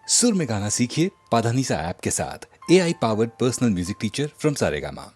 सुर में गाना सीखिए पाधानीसा ऐप के साथ। AI powered personal music teacher from Saregama.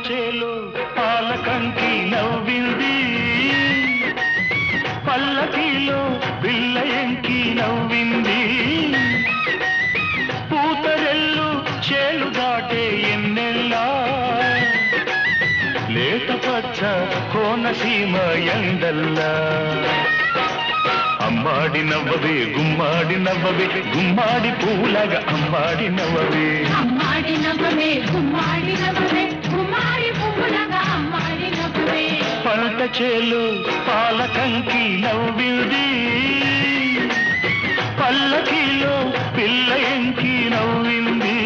చేలో పాలకంకి నవ్వింది, పల్లకిలో పిల్ల ఎంకి నవ్వింది. పూతరెల్లు చేలు దాటే ఎన్నెల్లా, లేత పచ్చ కోనసీమ ఎండల్లా. అమ్మాడి నవ్వవే గుమ్మాడి నవ్వవే, గుమ్మాడి పూలగా అమ్మాడి నవ్వవే. చేలు పాలకంకి నవ్వింది పల్లకిలో పిల్ల ఎంకి నవ్వింది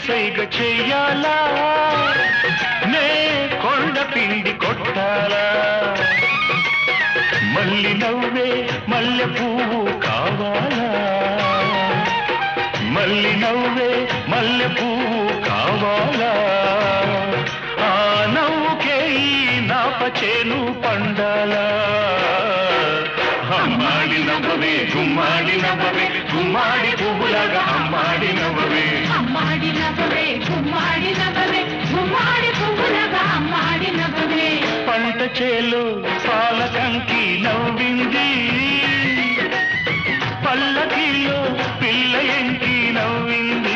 సైగ చెయ్యాలా నే కొండ పిండి కొట్టాలా మల్లి నవ్వే మల్లె పువ్వు కావాలా మల్లి నవ్వే మల్లె పువ్వు కావాలా ఆ నవ్వుకే ఈ నాప చేను పండాలా అమ్మాడి నవ్వవే గుమ్మాడి నవ్వవే గుమ్మాడి పువ్వులాగా అమ్మాడి నవ్వవే అమ్మాడి నవ్వవే గుమ్మాడి నవ్వవే గుమ్మాడి పువ్వులాగా అమ్మాడి నవ్వవే పంట చేలు పాలకంకి నవ్వింది పల్లకిలో పిల్ల ఎంకి నవ్వింది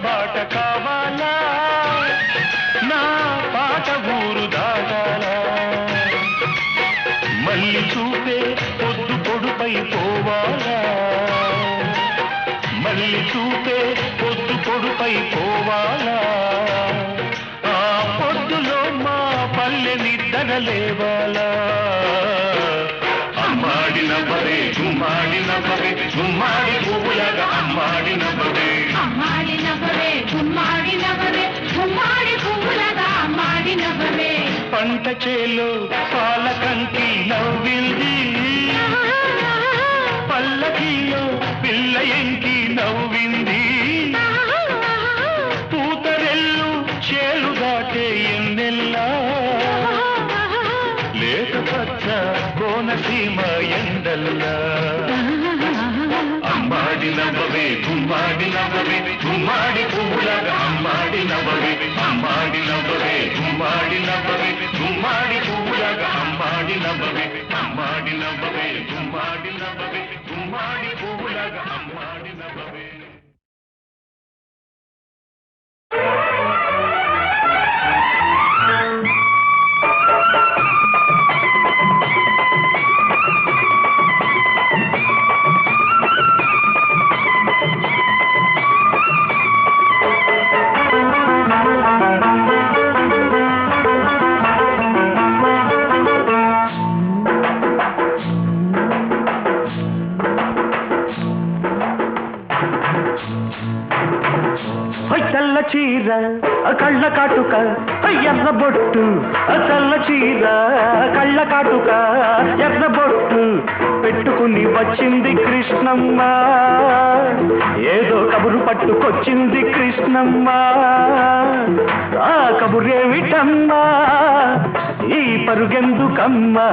బాట కావాలా నా పాట ఊరు దాటాలా మళ్ళీ చూపే పొద్దు పొడుపై పోవాలా మళ్ళీ చూపే పొద్దు పొడుపై పోవాలా ఆ పొద్దులో మా పల్లె నిద్ర లేవాలా అమ్మాడి నవ్వవే గుమ్మాడి నవ్వవే గుమ్మాడి పువ్వులాగా అమ్మాడి నవ్వవే అమ్మాడి నవ్వవే గుమ్మాడి నవ్వవే గుమ్మాడి పువ్వులాగా అమ్మాడి నవ్వవే పంట చేలు పాలకంకి నవ్వింది పల్లకిలో పిల్ల ఎంకి నవ్వింది పూతరెల్లు చేలు దాటే ఎన్నెల్లా లేత పచ్చ కోనసీమ ఎండల్లా అమ్మాడి నవ్వవే గుమ్మాడి నవ్వవే గుమ్మాడి పువ్వులాగా అమ్మాడి నవ్వవే అమ్మాడి నవ్వవే గుమ్మాడి నవ్వవే గుమ్మాడి పువ్వులాగా అమ్మాడి నవ్వవే అమ్మాడి నవ్వవే గుమ్మాడి నవ్వవే గుమ్మాడి పువ్వులాగా అమ్మాడి నవ్వవే తెల్ల చీర కళ్ళ కాటుక ఎర్ర బొట్టు తెల్ల చీర కళ్ళ కాటుక ఎర్ర బొట్టు పెట్టుకుని వచ్చింది కృష్ణమ్మ ఏదో కబురు పట్టుకొచ్చింది కృష్ణమ్మ ఆ కబురేమిటమ్మా ఈ పరుగెందుకమ్మా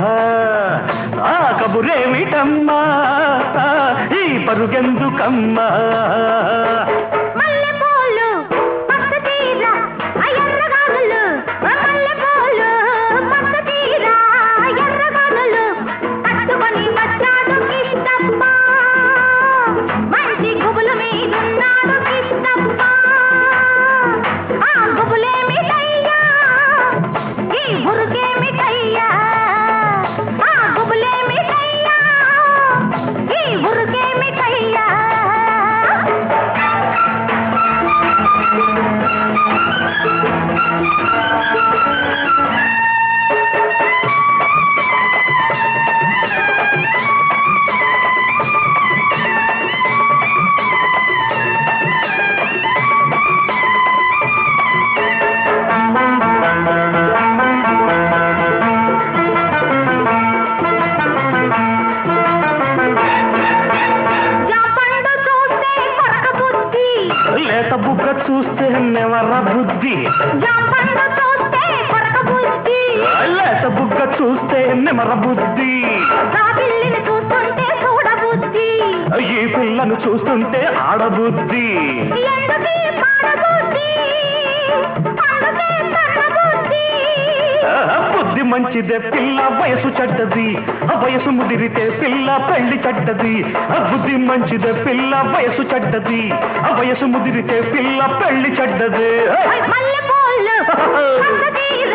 ఆ కబురేమిటమ్మా ఈ పరుగెందుకమ్మా చూస్తే నెవర బుద్ధి, జాంపండు చూస్తే కొరక బుద్ధి, లేత బుగ్గ చూస్తే నెమర బుద్ధి, పిల్లిని చూస్తుంటే చూడ బుద్ధి, ఈ పిల్లను చూస్తుంటే ఆడబుద్ధి. ఎందుకీ పాడబుద్ధి, అందుకే తన్నబుద్ధి. బుద్ధి మంచిదే పిల్ల వయసు చెడ్డది, వయసు ముదిరితే పిల్ల పెళ్లి చెడ్డది. బుద్ధి మంచిదే పిల్ల వయసు చెడ్డది, వయసు ముదిరితే పిల్ల పెళ్లి చెడ్డది. మల్లెపూలు పచ్చదీర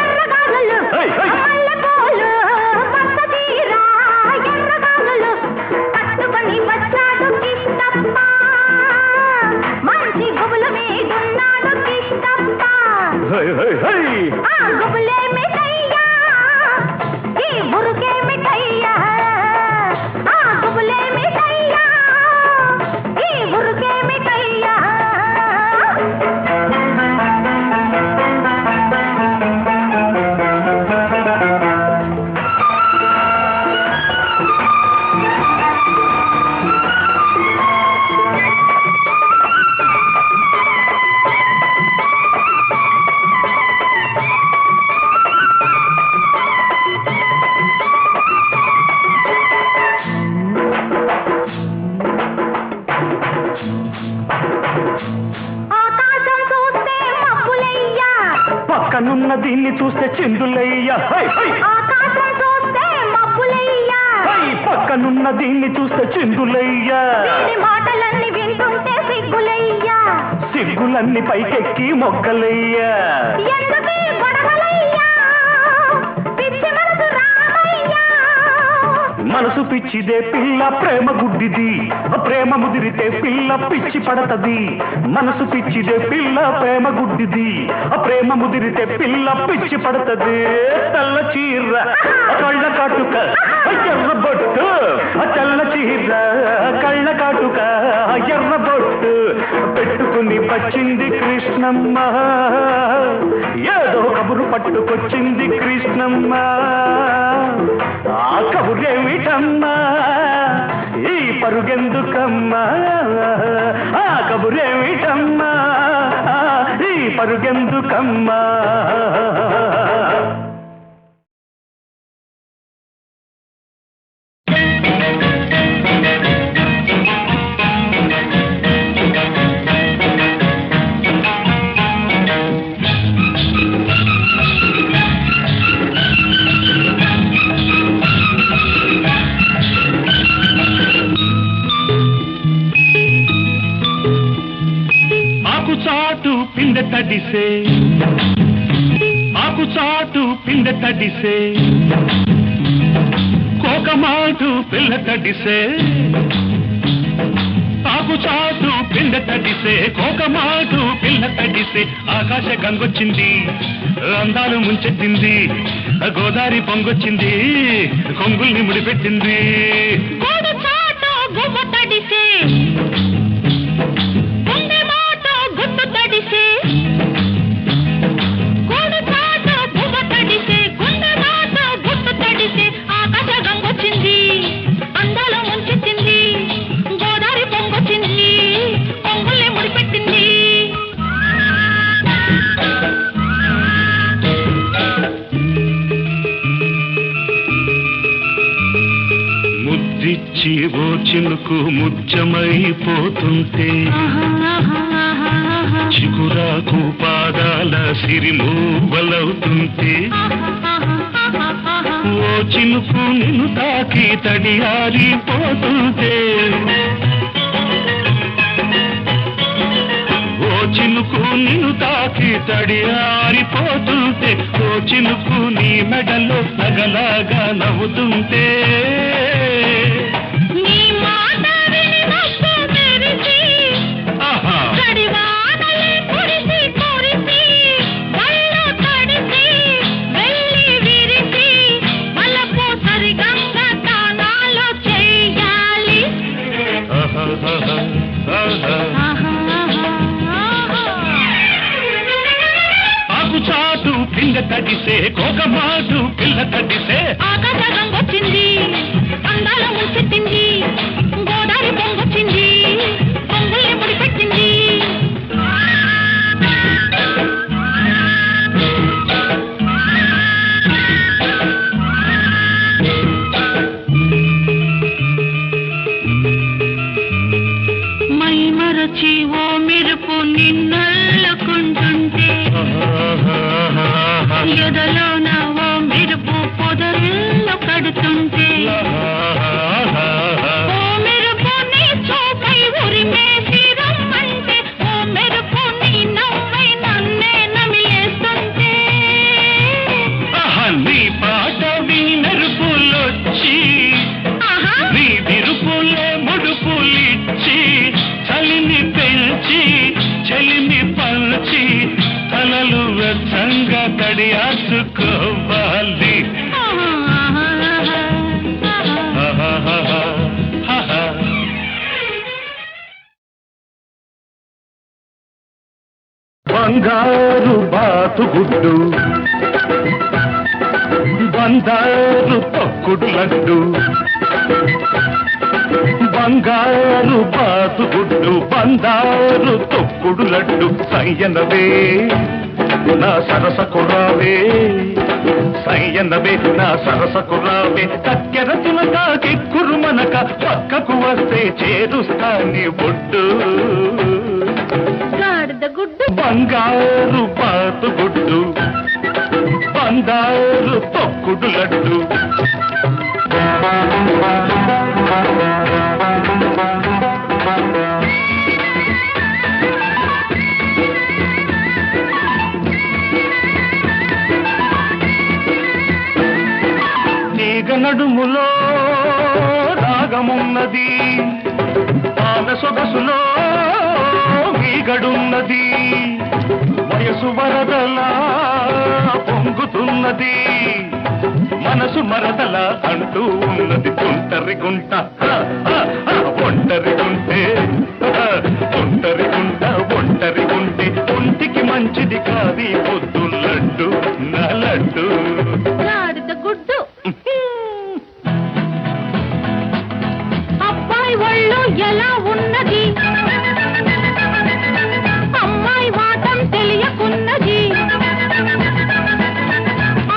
ఎర్రగాలులు, మల్లెపూలు పచ్చదీర ఎర్రగాలులు కట్టుకొని వచ్చాడు కిష్టప్ప, మంచి గుబుల మీదున్నాడు కిష్టప్ప. ఆ గుబులేమిటయ్యా, ఈ బురుకేమిటయ్యా, ఆ గుబులేమిటయ్యా, ఈ బురుకేమిటయ్యా. ఆకాశం చూస్తే మబ్బులయ్యా, పక్కనున్న దీన్ని చూస్తే చిందులయ్యా. ఆకాశం చూస్తే మబ్బులయ్యా, పక్కనున్న దీన్ని చూస్తే చిందులయ్యా. వీడి మాటలన్నీ వింటుంటే సిగ్గులయ్యా, సిగ్గులన్నీ పైకెక్కి మొగ్గలయ్యా. ఎందుకీ గొడవలయ్యా, పిచ్చి మనసు రామయ్యా. మనసు పిచ్చిదే పిల్ల ప్రేమ గుడ్డిది, ప్రేమ ముదిరితే పిల్ల పిచ్చి పడతది. మనసు పిచ్చిదే పిల్ల ప్రేమ గుడ్డిది, ప్రేమ ముదిరితే పిల్ల పిచ్చి పడతది. తెల్ల చీర కళ్ళ కాటుక ఎర్ర బొట్టు, తెల్ల చీర కళ్ళ కాటుక ఎర్ర బొట్టు పెట్టుకుని వచ్చింది కృష్ణమ్మ, ఏదో కబురు పట్టుకొచ్చింది కృష్ణమ్మ. ఆ కబురేమిటమ్మా, ఈ పరుగెందుకమ్మా, ఆ కబురేమిటమ్మా, ఈ పరుగెందుకమ్మా. ఆకుచాటు పిందె తడిసే, ఆకుచాటు పిందె తడిసే, కోకమాటు పిల్ల తడిసే. ఆకుచాటు పిందె తడిసే, కోకమాటు పిల్ల తడిసే. ఆకాశ గంగొచ్చింది, అందాలు ముంచెత్తింది, గోదావరి పొంగొచ్చింది, కొంగుల్ని ముడిపెట్టింది. గోడు చాటు గువ్వ తడిసే, గుండె మాట గుట్టు తడిసే, గోడు చాటు గువ్వ తడిసే, గుండె మాట గుట్టు తడిసే. ఆకాశ గంగొచ్చింది, అందాలు ముంచెత్తింది, గోదావరి పొంగొచ్చింది, కొంగుల్ని ముడిపెట్టింది. ముద్దిచ్చి ఓ చినుకు ముత్యమైపోతుంటే, చిగురాకు పాదాల సిరిమూవలవుతుంటే, ఓ చినుకు నిన్ను తాకి తడియారిపోతుంటే, ఓ చినుకు నిన్ను తాకి తడియారిపోతుంటే, ఓ చినుకు నీ మెడలో నగలాగా నవ్వుతుంటే. నీ మాట విని నవ్వు తెరిచి, జడివానలే కురిసి కురిసి, వళ్ళు తడిసి, వెళ్ళి విరిసి, వలపు సరిగంగ తానాలు చెయ్యాలి. ఆకుచాటు పిందె తడిసే, కోకమాటు పిల్ల తడిసే. ఆకాశ గంగొచ్చింది, అందాల ముంచెత్తింది, గోదావరి పొంగొచ్చింది, కొంగుల్ని ముడిపెట్టింది. బంగారు బాతుగుడ్డు బంగారు తొక్కుడు లడ్డు బంగారు బాతుగుడ్డు బంగారు తొక్కుడు లడ్డు సయ్యనవే నా సరసకు రావే సయ్యనవే నా సరసకు రావే కక్కెర తినక కిక్కురు మనక పక్కకు వస్తే చేరుస్తాని ఒడ్డు గాడిద గుడ్డు బంగారు బాతుగుడ్డు బంగారు తొక్కుడు లడ్డు తీగ నడుములో రాగమున్నది పాద సొగసులో మీగడున్నది వయసు వరదలా పొంగుతున్నది మనసు మరదల అంటూ ఉన్నది తుంటరి గుంట ఒంటరి గుంటే తుంటరి గుంట ఒంటరి గుంటే ఒంటికి మంచిది కాది పొద్దు లడ్డు నా లడ్డు గాడిద గుడ్డు అబ్బాయి ఒళ్ళు ఎలా ఉన్నది అమ్మాయి వాటం తెలియకున్నది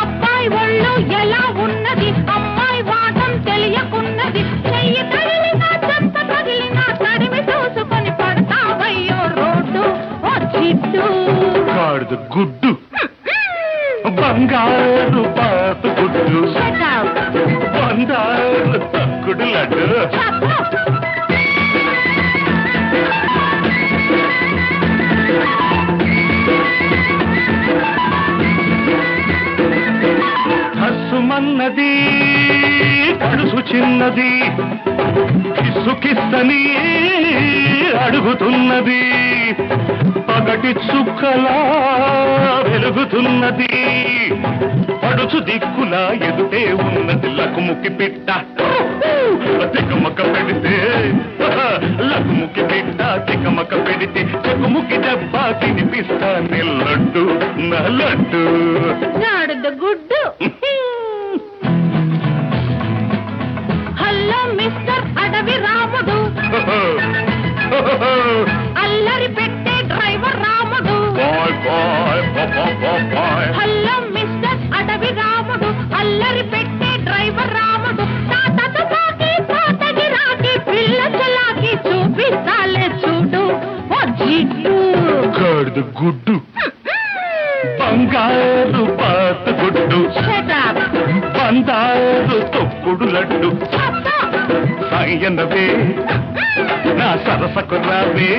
అబ్బాయి ఒళ్ళు ఎలా ఉన్నది అమ్మాయి వాటం తెలియకున్నది చెయ్యి తగిలినా చెత్త తగిలినా తడిమి చూసుకొని పడతావయ్యో రోడ్డు ఓ చిట్టు గాడిద గుడ్డు బంగారు బాతుగుడ్డు బంగారు తక్కుడు లడ్డు హస్సుమన్నది కడుసు చిన్నది కిస్సుకిస్తని అడుగుతున్నది పగటి చుక్కలా వెలుగుతున్నది పడుచు దిక్కులా ఎదుటే ఉన్నది లకుముకి పిట్ట తికమక పెడితే లకుముకి పిట్ట తికమక పెడితే చెకుముకి దెబ్బ తినిపిస్తా లడ్డు నా లడ్డు గాడిద గుడ్డు హలో మిస్టర్ అడవి రాముడు అల్లరి పెట్టే డ్రైవర్ రాముడు హలో మిస్టర్ అడవి రాముడు అల్లరి పెట్టే డ్రైవర్ రాముడు తాతకి తాతకి రాకి పిల్ల చలాకి చూపిస్తాలే చూడు ఓ జిడ్డు గాడిద గుడ్డు బంగారు బాతుగుడ్డు బంగారు తొక్కుడు లడ్డు సయ్యనవే నా సరసకు రావే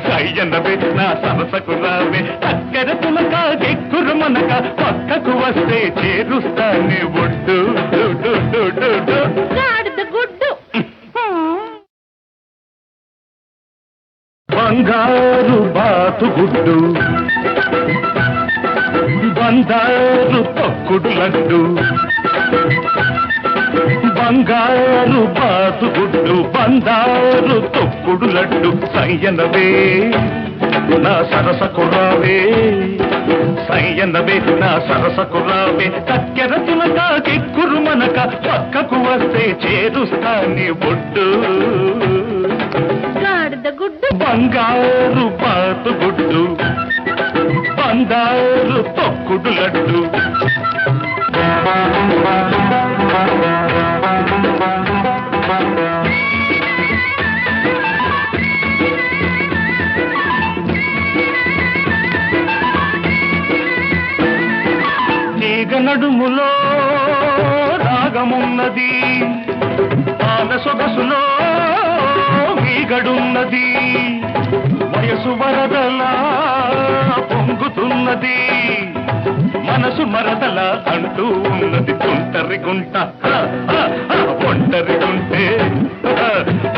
సయ్యనవే నా సరసకు రావే చక్కెర తులక గిక్కురు మనక పక్కకు వస్తే చేరుస్తానే ఒడ్డు గాడిద గుడ్డు బంగారు బాతుగుడ్డు బంగారు తొక్కుడు లడ్డు బంగారు బాతుగుడ్డు బంగారు తొక్కుడు లడ్డు సయ్యనవే నా సరసకు రావే సయ్యనవే నా సరసకు రావే కక్కెర తినక కిక్కురు మనక పక్కకు వస్తే చేరుస్తాని ఒడ్డు గాడిద గుడ్డు బంగారు బాతుగుడ్డు బంగారు తొక్కుడు లడ్డు తీగ నడుములో రాగమున్నది పాద సొగసులో మీగడున్నది వయసు వరదలా పొంగుతున్నది మనసు మరదల అంటూ ఉన్నది తుంటరి గుంట ఒంటరి గుంటే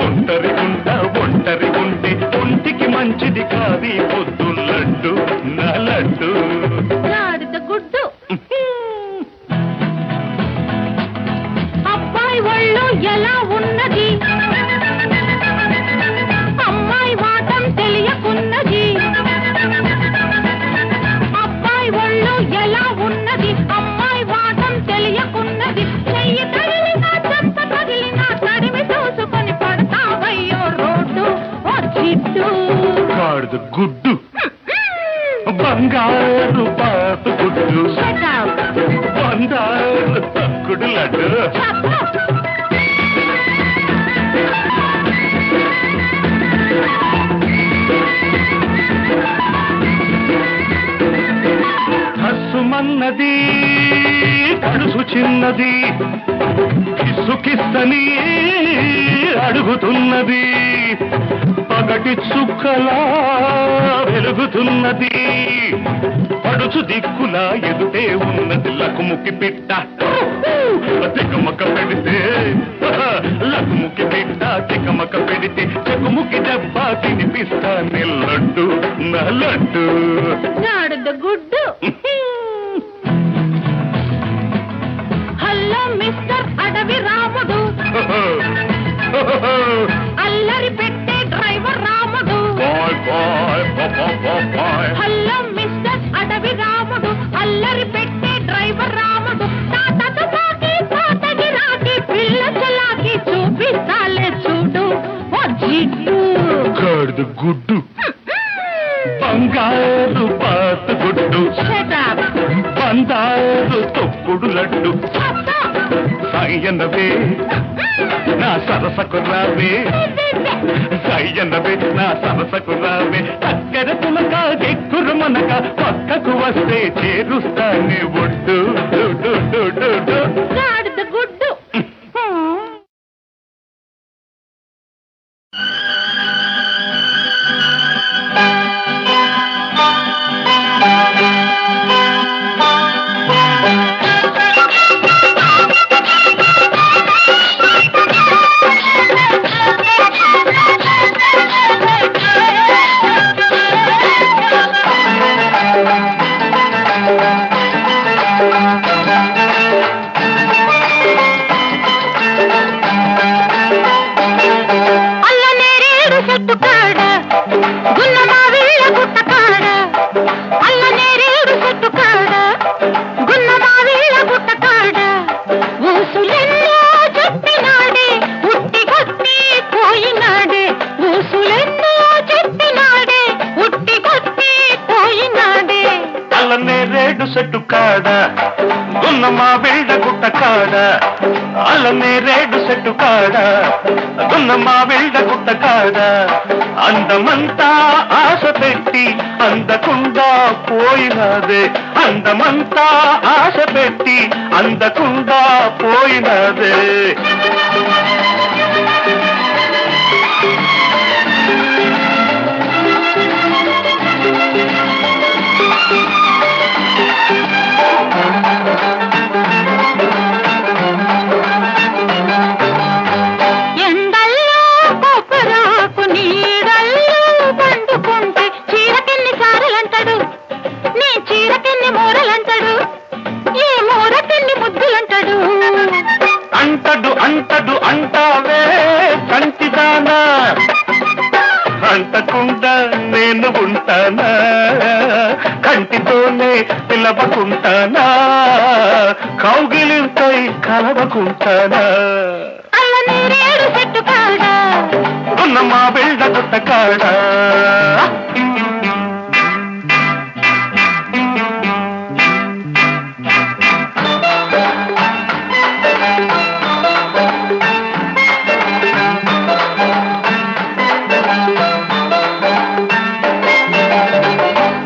ఒంటరి గుంట ఒంటరి గుంటే ఒంటికి మంచిది కాది పొద్దు లడ్డు నా లడ్డు గాడిద గుడ్డు అబ్బాయి ఒళ్ళు ఎలా ఉన్నది అమ్మాయి వాటం తెలియకున్నది గాడిద గుడ్డు బంగారు పాత గుడ్డు Shut up. బంగారు తక్కుడు లడ్డు Shut up. హస్సుమన్నది కడుసు చిన్నది కిస్సుకిస్తని అడుగుతున్నది పగటి చుక్కలా వెలుగుతున్నది పడుచు దిక్కులా ఎదుటే ఉన్నది లకుముకి పిట్ట తికమక పెడితే లకుముకి పిట్ట తికమక పెడితే చెకుముకి దెబ్బ తినిపిస్తా నిల్లడ్డు నల్లడ్డు గాడిద గుడ్డు హలో మిస్టర్ అడవి రాముడు అల్లరి పెట్టే Driver Ramudu boy boy boy hello mister Adavi Ramudu అల్లరి పెట్టే డ్రైవర్ రాముడు తాతతో పాకి తాతకి రాకి పిల్ల చలాకి చూపిస్తాలే చూడు ఓ జిడ్డు గాడిద గుడ్డు బంగారు పాత గుడ్డు Shut up. బంగారు తొక్కుడు లడ్డు సయ్యన్నవే నా సరసకు రావే సయ్యన్నవే నా సరసకు రావే చక్కెర తులక ఎక్కురు మనక పక్కకు వస్తే చేరుస్తానే ఒడ్డు గాడిద గుడ్డు అల్లనేరేడు చెట్టు కాడ గున్నమా వీళ్ళ గుట్ట కాడ అల్లనేరేడు చెట్టు కాడ గున్నమా వీళ్ళ గుట్ట కాడ ఊసులెన్నో చెప్పినాడే ఉట్టి కొట్టి పోయినాడే ఊసులెన్నో చెప్పినాడే ఉట్టి కొట్టి పోయినాడే అల్లనే రేడు చెట్టు కాడ గున్నమా బిళ్ళ గుట్ట కాడ అల్లనే రేడు చెట్టు కాడ గున్నమా బిళ్ళ గుట్ట కాడ అందమంతా ఆశ పెట్టి అందకుండా పోయినదే అందమంతా ఆశ పెట్టి అందకుండా పోయినదే ఎండల్లో కొబ్బరాకు నీడల్లో పండుకుంటే చీరకెన్ని సారలంటాడు నీ చీరకెన్ని మూరలంటాడు ఏ మూరకెన్ని ముద్దులంటాడు అంటడు అంటడు అంటావే కంటిదానా అంటకుండా నేను ఉంటానా కంటితోనే పిలవకుంటానా కౌగిలింతై కలవకుంటానా అల్లనేరేడు చెట్టు కాడ ఉన్న మా బిళ్ళ గుట్ట కాడ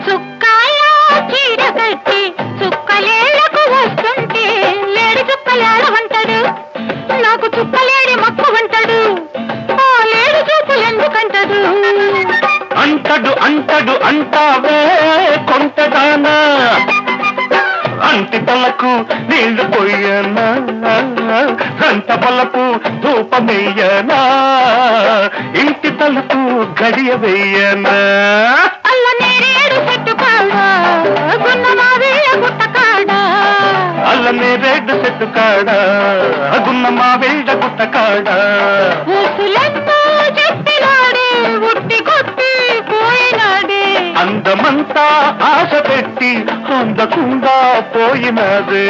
చుక్కాయ చీర కట్టి చుక్కలేళ్లకు వస్తుంటే లేడి చుక్కలేడవంటాడు నాకు చుక్కలేడి మక్కువంటాడు ఆ లేడి చూపులు ఎందుకంటాడు అంటడు అంటడు అంటావే కొంటదానా అంటి తలకు నీళ్లు పోయనా సంత పలకు ధూపమెయ్యనా ఇంటి తలకు గడియ వెయ్యనా అల్లనేరేడు చెట్టు కాడ గున్నమా వీళ్ళ గుట్ట కాడ అల్లనే రెడ్డు చెట్టు కాడ గున్న మా వెళ్ళ గుట్ట కాడ ఊసులెన్నో చెప్పినాడే ఉట్టి కొట్టి పోయినాడే అందమంతా ఆశ పెట్టి అందకుండా పోయినదే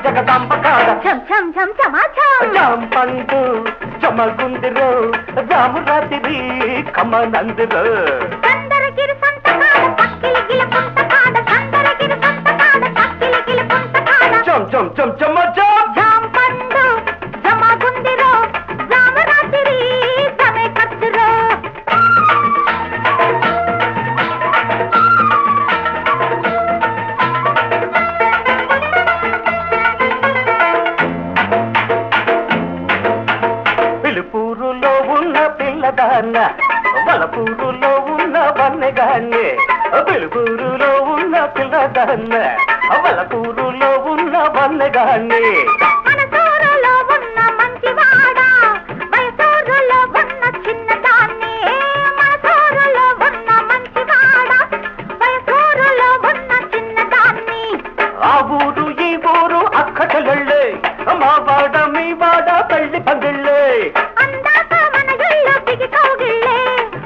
జగదాంబకాడ ఛం ఛం ఛం చమాచం జాంపండు జమగుందిరో జాము రాత్రి కమనందిరో సందరగిరి సంతకాడ పక్కిలి గిల పుంతకాడ సందరగిరి సంతకాడ పక్కిలి గిల పుంతకాడ చం చం చం చమచం జాంపండు జమగుందిరో జాము రాత్రి జమే కత్తిరో పిలుపూరులో ఉన్న పిల్లదాన్న వలపూరులో ఉన్న వన్నెగాన్ని పిలుపూరులో ఉన్న పిల్లదాన్న వలపూరులో ఉన్న వన్నెగాన్ని మనసూరులో ఉన్న మంచివాడ వయసూరులో ఉన్న చిన్నదాన్ని మనసూరులో ఉన్న మంచివాడ వయసూరులో ఉన్న చిన్నదాన్ని ఆ ఊరు ఈ ఊరు అక్కటలళ్ళే మా వాడ మీ వాడ తల్లి పందిళ్ళే అందాక మన ఇల్లు దిగి కౌగిళ్ళే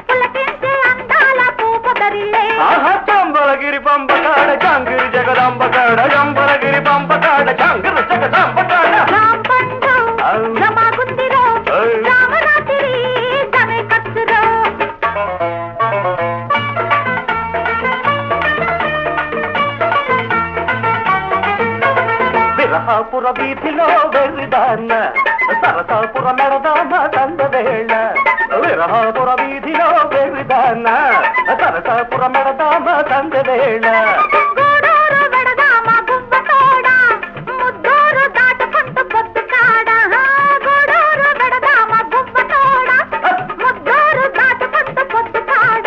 పులకించే అందాల పూపదరిల్లే ఆహా చంబలగిరి పంపకాడ చాంగిరి జగదాంబకాడ చంబలగిరి పంపకాడ చాంగిరి జగదాంబకాడ రాంపండు రమాగుందిరో రామరాత్రి జమే కత్తురో విరహాపుర వీధిలో వెర్రిదాన్న సరసాపుర మెడదామ సందవేళ విరహాపుర వీధిలో వెర్రిదాన్న సరసాపుర మెడదామ సందవేళ గూడూరు వెడదామ గువ్వతోడ ముద్దూరు దాటుకుంటూ పొద్దు కాడ గూడూరు వెడదామ గువ్వతోడ ముద్దూరు దాటుకుంటూ పొద్దు కాడ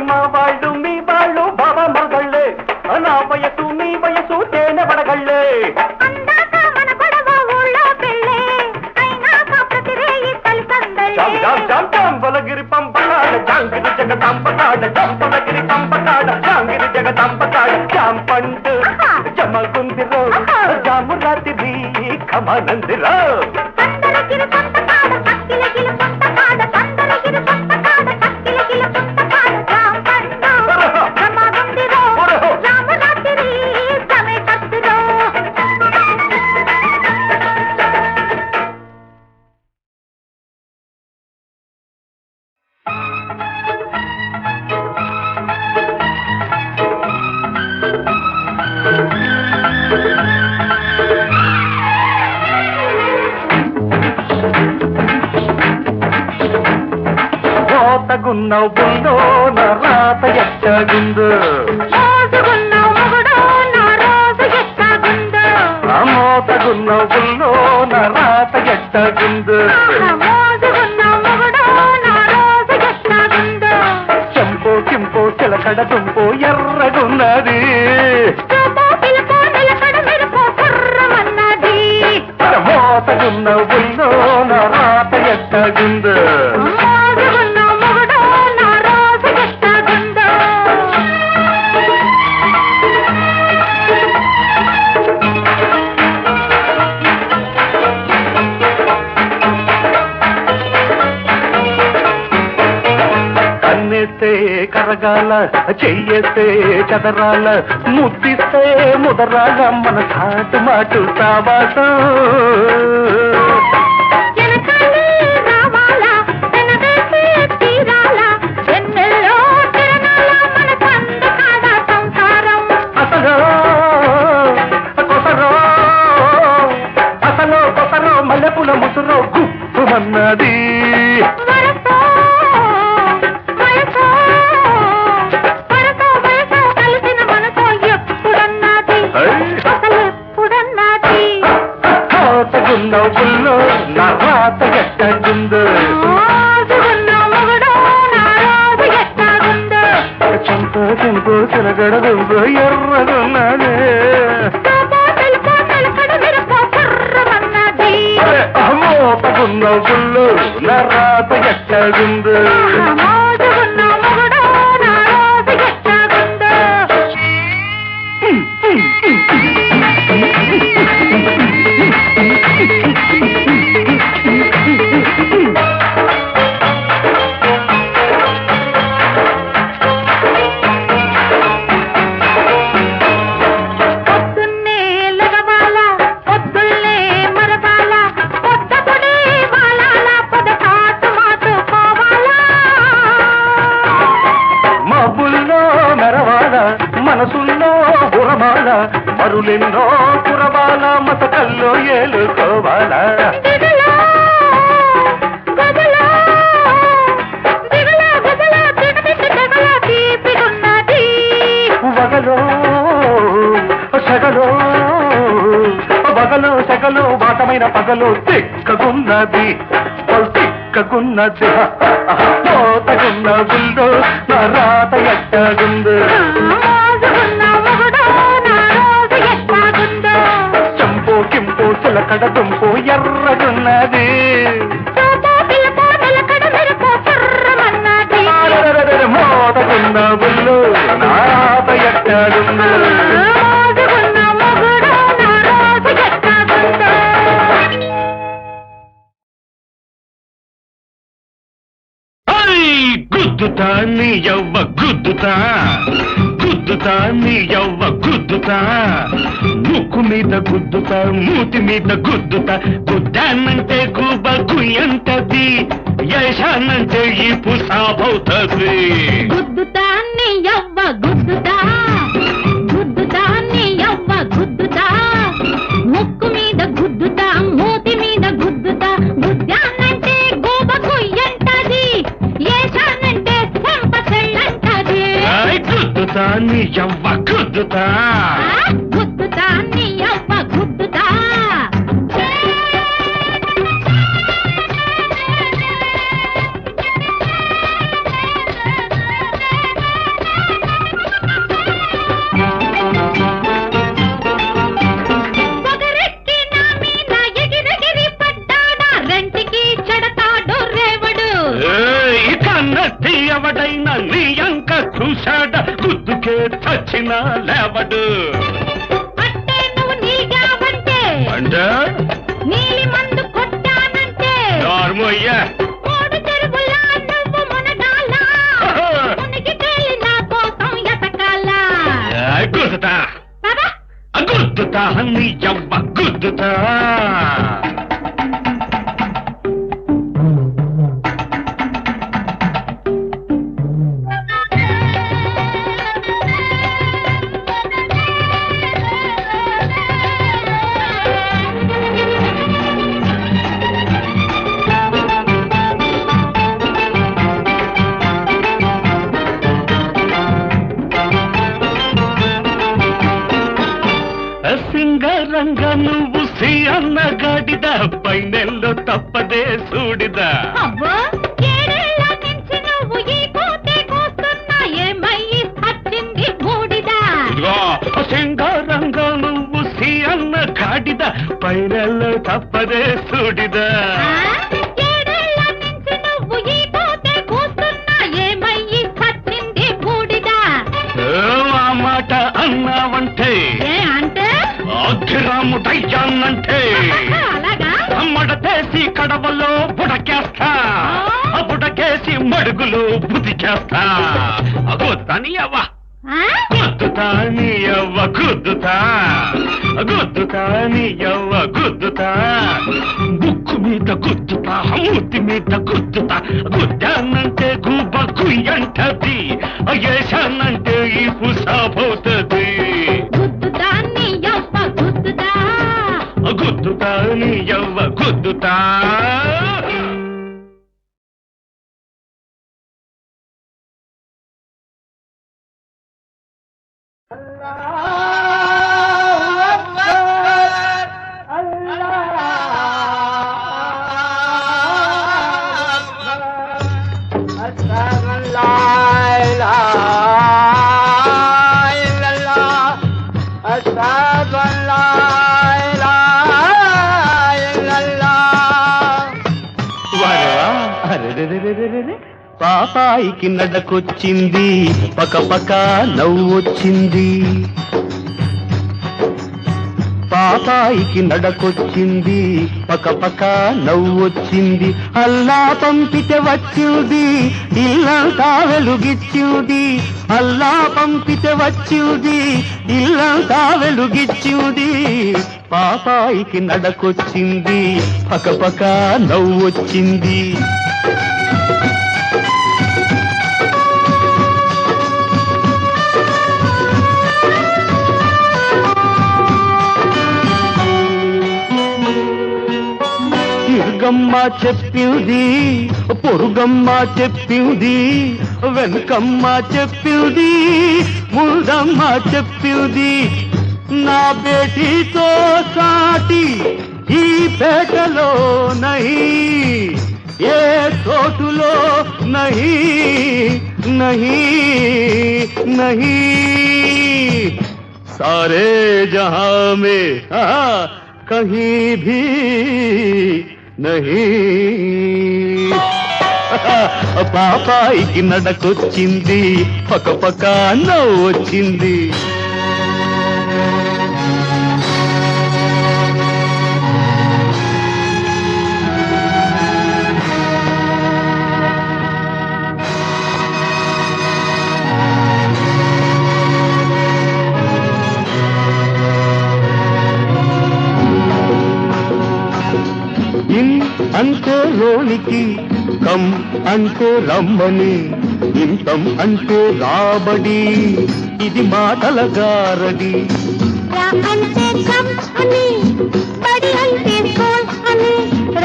మా వాళ్ళు మీ వాళ్ళు బాబా మరదళ్ళే నా వయసు మీ వయసు తేనె పడగళ్ళే అందాక మన గొడవ ఊళ్ళో పెళ్ళే అయినాక ప్రతి రేయి తలి సందళ్ళే చంపలగిరి పంపకాడ చాంగిరి జగదాంబకాడ చంపలగిరి పంపకాడ చాంగిరి జగదాంబకాడ చాంపండు జమగుందిరో జాము రాత్రి కమనందిరో సందరగిరి సంతకాడ పక్కిల గిల పుంతకాడ సందరగిరి సంతకాడ పక్కిల గిల పుంతకాడ రాంపండు రమాగుందిరో రామరాత్రి జమే కత్తురో మోతగున్నవు బుల్లో నా రాత ఎచ్చగుందు మోసుగున్నావు మొగుడో నా రోజు ఎట్టాగుందో మోతగున్నవు బుల్లో నా రాత ఎచ్చగుందు మోసుగున్నావు మొగుడో నా రోజు ఎట్టాగుందో చెంపో కింపో చిలకడ తుంపో ఎర్రగున్నది చూపో పిలుపో నిలకడ మెరుపో కుర్రమన్నది మోతగున్నవు బుల్లో నా రాత ఎచ్చగుందు మోసుగున్నావు మొగుడో నా రోజు ఎట్టాగుందో కన్నెత్తే కరగాల చెయ్యెత్తే చదరాల ముద్దిస్తే ముదరాల మన చాటు మాటు సావాసం వెనకాలే రావాలా వెనవేసే తీరాలా వెన్నెల్లో తిరణాల మన సందకాడ సంసారం అసలు కొసరో అసలు కొసరో మల్లెపుల ముసురో గుప్పుమన్నది వరసో వయసో వరసో వయసో కలిసిన మనసో ఎప్పుడన్నది అసలు ఎప్పుడన్నది తగున్నవు పుల్లో నా రాత ఎట్టగుందు మోసుగున్నావు మొగుడో నా రోజు ఎట్టాగుందో చెంప చెంపు చిలగడ దుంపు ఎర్రగున్నది చూపో పిలుపో నిలకడ మెరుపో కుర్రమన్నది మోతగున్నవు పుల్లు నా రాత ఎట్టగుందు మోసుగున్నావు మొగుడో నా రోజు ఎట్టాగుందో పొద్దున్నే లగవాల తేలుకోవాలా దిగులా, గదలా, దిగులా, గదలా, దిగమిట్ట తెగలా తీపిగున్నది. వగలో సగలో వగలో సగలో వాటమైన పగలో తిక్కగున్నది తిక్కగున్నది తోతగున్న గుండు నా రాత ఎట్టగుండు మోజుగున్న మొగుడో నా రోజు ఎట్టాగుందో. చంపు కింపు చిలకడ దుంపు ఎర్రగున్నది చూపో పిలుపో నిలకడ మెరుపో కుర్రమన్నది. మోతగున్న గుండు నా రాత ఎట్టగుండు మోజుగున్న మొగుడో నా రోజు ఎట్టాగుందో. గుద్దుతా నీ యవ్వ గుద్దుతా గుద్దుతా నీ యవ్వ గుద్దుతా ముక్కు మీద గుద్దుతా మూతి మీద గుద్దుతా గుద్దానంటే గుబ గుయ్యంటది యశానంటే ఈ పుసాబవుతుంది గుద్దుతా నీ యవ్వ గుద్దుతా గుద్దుతా నీ యవ్వ గుద్దుతా ముక్కు మీద గుద్దుతా మూతి మీద గుద్దుతా గుద్దానంటే గోబ కొయ్యంటది ఏశానంటే చెంప చెల్లంటది. గుద్దుతా నీ యవ్వ గుద్దుతా గుద్దుతా నీ యవ్వ గుద్దుతా. పొగరెక్కి నా మీద ఎగిరెగిరి పడ్డాడా రెంటికి చెడతాడు రేవడు. కన్నట్టి ఎవడైనా నీ అంక చూశాడ గుద్దుకే చచ్చిన లేవడు అంటే నువ్వు నీగావంటే అంటే నీలి మందు కొట్టానంటే నార్మయ్యా మూడు చెరువులా నువ్వు మునగాల మునిగి తేలి నా కోసం ఎతకాల. గుద్దుతా పద. గుద్దుతా నీ యవ్వ గుద్దుతా సింగరంగ నువ్వు సి అన్న గాడిద పైనెల్లో తప్పదే సూడిద అబ్బో ఏడేళ్ల నుంచి నువ్వు ఈ కోతే కోస్తున్నా ఏమయ్యి వచ్చింది బూడిద. సింగరంగ నువ్వు సి అన్న గాడిద పైనెల్లో తప్పదే సూడిద ఏడేళ్ల నుంచి నువ్వు ఈ కోతే కోస్తున్నా ఏమయ్యి వచ్చింది బూడిద. ఆ మాట అన్నావంటే ఏ అంటే అగ్గిరాముడయ్యానంటే అలాగా మడతేసి కడవలో బుడకేస్తా బుడకేసి మడుగులు బుదికేస్తా గుద్దని అవ్వ గుద్దుతా నీ అవ్వ గుద్దుతా గుద్దుతా నీ అవ్వ గుద్దుతా ముక్కు మీద గుద్దుతా మూతి మీద గుద్దుతా గుద్దానంటే గుబ్బ గుయ్యంటది ఏశానంటే ఈ పుసాబవుతుంది గుద్దుతా నీ యవ్వ గుద్దుతా. గుద్దుతా నీ యవ్వ గుద్దుతా పాపాయికి నడకొచ్చింది పక నవ్వొచ్చింది పాపాయికి నడకొచ్చింది పక నవ్వొచ్చింది అల్లా పంపితే వచ్చింది ఇల్లంతా వెలుగిచ్చింది అల్లా పంపితే వచ్చింది ఇల్లంతా వెలుగిచ్చింది పాపాయికి నడకొచ్చింది పక నవ్వొచ్చింది వెనుకమ్మ చెప్పింది, పొరుగమ్మ చెప్పింది, వెనుకమ్మ చెప్పింది, ముందమ్మ చెప్పింది. నా బేటీతో సాటి ఈ పేటలో నహీ, ఏ చోటులో నహీ నహీ నహీ. सारे जहां में कहीं भी नहीं. పాపాయికి నడకొచ్చింది, పక్క పక్క నవ్వొచ్చింది. ఇన్ అంటే లోనికి, కమ్ అంటే రమ్మని, ఇంతం అంటే రాబడి, ఇది మాటల గారడి. రా అంటే కమ్ అని, బడి అంటే స్కూల్ అని,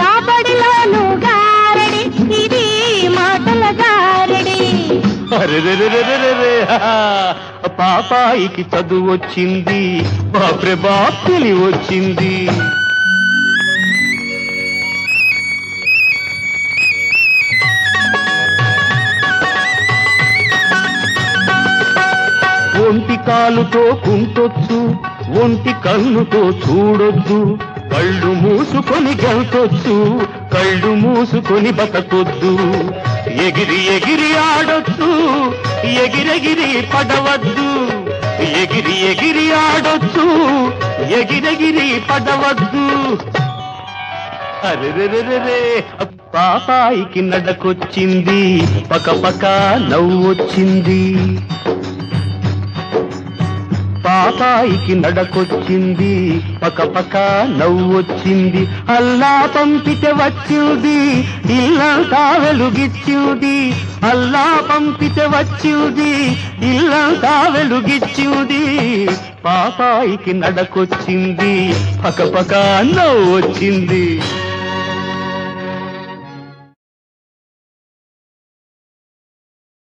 రాబడిలోను గారడి, ఇది మాటల గారడి. అరెరెరెరెరెరె, పాపాయికి చదువు వచ్చింది, బాప్రే బాప్ తెలివి వచ్చింది. ఒంటి కాలుతో కుంటొచ్చు, ఒంటి కన్నుతో చూడొద్దు, కళ్ళు మూసుకొని గెంతొచ్చు, కళ్ళు మూసుకొని బతకొద్దు. ఎగిరి ఎగిరి ఆడొచ్చు, ఎగిరెగిరి పడవద్దు, ఎగిరి ఎగిరి ఆడొచ్చు, ఎగిరెగిరి పడవద్దు. అరెరెరెరె, పాపాయికి నడకొచ్చింది, పక పక నవ్వొచ్చింది. పాపాయికి నడకొచ్చింది, పక పక నవ్వొచ్చింది. అల్లా పంపితే వచ్చింది, ఇల్లంతా వెలుగిచ్చింది. అల్లా పంపితే వచ్చింది, ఇల్లంతా వెలుగిచ్చింది. పాపాయికి నడకొచ్చింది, పక పక నవ్వొచ్చింది.